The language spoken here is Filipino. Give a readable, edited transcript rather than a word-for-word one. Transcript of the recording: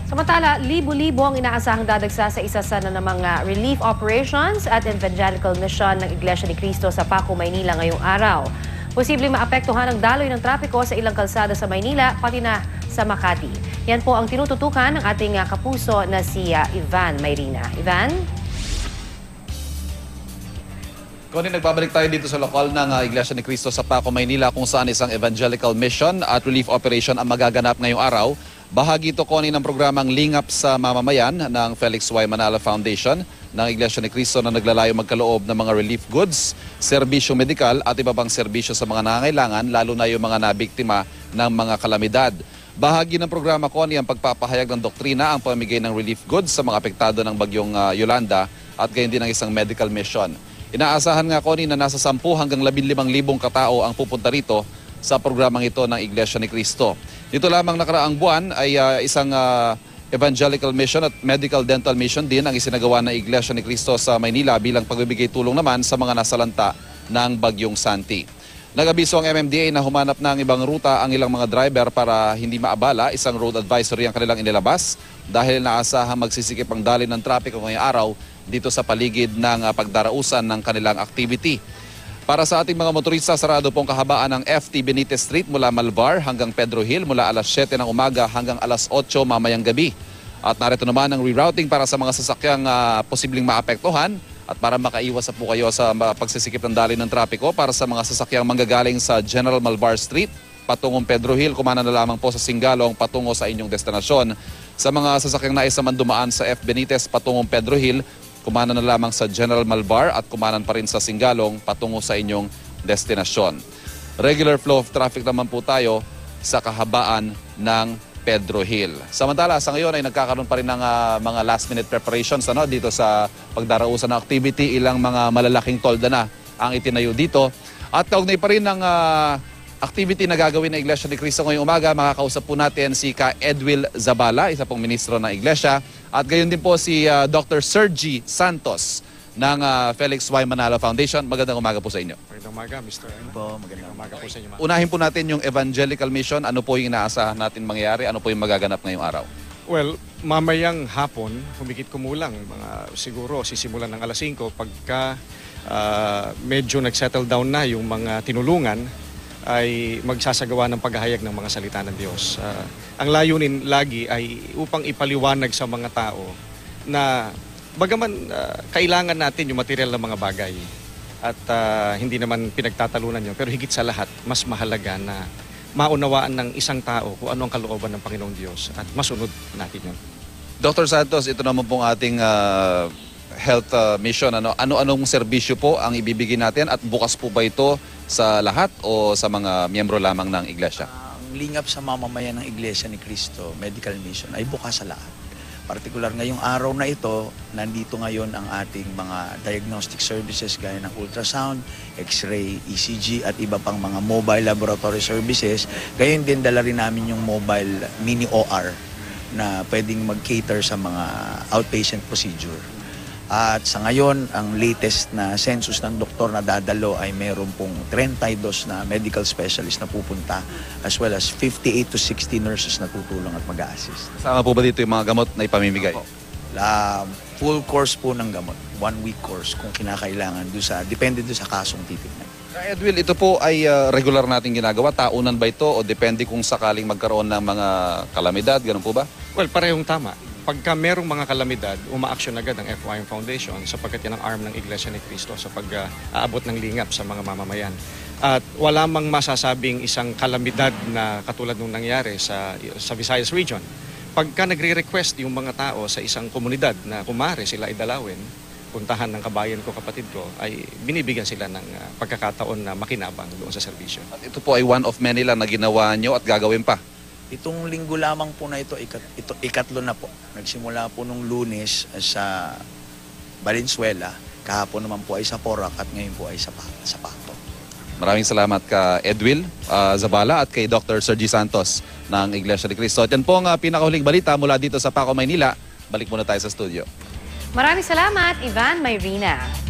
Samantala, libo-libo ang inaasahang dadagsa sa isa sa namang relief operations at evangelical mission ng Iglesia ni Cristo sa Paco, Maynila ngayong araw. Posibleng maapektuhan ang daloy ng trapiko sa ilang kalsada sa Maynila, pati na sa Makati. Yan po ang tinututukan ng ating kapuso na si Ivan Mayrina. Ivan? Kung nagbabalik tayo dito sa lokal ng Iglesia ni Cristo sa Paco, Maynila, kung saan isang evangelical mission at relief operation ang magaganap ngayong araw. Bahagi ito, Connie, ng programang Lingap sa Mamamayan ng Felix Y. Manalo Foundation ng Iglesia ni Cristo na naglalayo magkaloob ng mga relief goods, serbisyo medikal at iba pang serbisyo sa mga nangangailangan, lalo na yung mga nabiktima ng mga kalamidad. Bahagi ng programa, Connie, ang pagpapahayag ng doktrina, ang pamimigay ng relief goods sa mga apektado ng bagyong Yolanda at gayon din ang isang medical mission. Inaasahan nga, Connie, na nasa 10 hanggang 15,000 katao ang pupunta rito sa programang ito ng Iglesia ni Cristo. Dito lamang nakaraang buwan ay isang evangelical mission at medical dental mission din ang isinagawa ng Iglesia ni Cristo sa Maynila bilang pagbibigay tulong naman sa mga nasalanta ng bagyong Santi. Nag-abiso ang MMDA na humanap ng ibang ruta ang ilang mga driver para hindi maabala. Isang road advisory ang kanilang inilabas dahil naasahang magsisikip ang daloy ng trapiko ngayong araw dito sa paligid ng pagdarausan ng kanilang activity. Para sa ating mga motorista, sarado pong kahabaan ng FT Benitez Street mula Malvar hanggang Pedro Hill mula alas 7 ng umaga hanggang alas 8 mamayang gabi. At narito naman ang rerouting para sa mga sasakyang posibleng maapektuhan at para makaiwas po kayo sa pagsisikip ng daloy ng trapiko para sa mga sasakyang manggagaling sa General Malvar Street patungong Pedro Hill, kumana na lamang po sa Singalong patungo sa inyong destinasyon. Sa mga sasakyang nais naman dumaan sa F. Benitez patungong Pedro Hill, kumanan na lamang sa General Malvar at kumanan pa rin sa Singalong patungo sa inyong destinasyon. Regular flow of traffic naman po tayo sa kahabaan ng Pedro Hill. Samantala, sa ngayon ay nagkakaroon pa rin ng mga last minute preparations dito sa pagdarausan ng activity. Ilang mga malalaking tolda na ang itinayo dito. At kaugnay pa rin ng activity na gagawin ng Iglesia ni Cristo ngayong umaga, makakausap po natin si Ka Edwil Zabala, isa pong ministro ng Iglesia. At gayon din po si Dr. Sergi Santos ng Felix Y. Manalo Foundation. Magandang umaga po sa inyo. Magandang umaga, Mr. Magandang umaga po sa inyo. Unahin po natin yung evangelical mission. Ano po yung inaasahan natin mangyayari? Ano po yung magaganap ngayong araw? Well, mamayang hapon, humigit kumulang, siguro sisimulan ng alas 5 pagka medyo nag-settle down na yung mga tinulungan, ay magsasagawa ng paghahayag ng mga salita ng Diyos. Ang layunin lagi ay upang ipaliwanag sa mga tao na bagaman kailangan natin yung material ng mga bagay at hindi naman pinagtatalunan yun, pero higit sa lahat, mas mahalaga na maunawaan ng isang tao kung ano ang kalooban ng Panginoong Diyos at masunod natin yun. Dr. Santos, ito naman pong ating health mission. Ano-anong serbisyo po ang ibibigay natin at bukas po ba ito sa lahat o sa mga miyembro lamang ng Iglesia? Ang Lingap sa Mamamayan ng Iglesia ni Cristo Medical Mission ay bukas sa lahat. Partikular ngayong araw na ito, nandito ngayon ang ating mga diagnostic services gaya ng ultrasound, x-ray, ECG at iba pang mga mobile laboratory services. Gayon din dala rin namin yung mobile mini OR na pwedeng mag-cater sa mga outpatient procedure. At sa ngayon, ang latest na census ng doktor na dadalo ay meron pong 32 na medical specialist na pupunta as well as 58 to 60 nurses na tutulong at mag-a-assist. Kasama po ba dito yung mga gamot na ipamimigay? Full course po ng gamot. 1 week course kung kinakailangan. Depende sa kasong titignan. Edwil, ito po ay regular natin ginagawa. Taunan ba ito o depende kung sakaling magkaroon ng mga kalamidad? Ganun po ba? Well, parehong tama. Pagka merong mga kalamidad, uma-action agad ang FYM Foundation sapagkat yan ang arm ng Iglesia ni Cristo sa pag-aabot ng lingap sa mga mamamayan. At wala mang masasabing isang kalamidad na katulad nung nangyari sa Visayas region. Pagka nagre-request yung mga tao sa isang komunidad na kumare sila idalawin, puntahan ng kabayan ko, kapatid ko, ay binibigyan sila ng pagkakataon na makinabang doon sa serbisyo. At ito po ay one of many lang na ginawa nyo at gagawin pa. Itong linggo lamang po na ito, ikatlo na po. Nagsimula po nung Lunes sa Valenzuela, kahapon naman po ay sa Porac at ngayon po ay sa Paco. Maraming salamat ka Edwil Zabala at kay Dr. Sergi Santos ng Iglesia ni Cristo. At yan po ang pinakahuling balita mula dito sa Paco, Maynila. Balik muna tayo sa studio. Maraming salamat, Ivan Mayrina.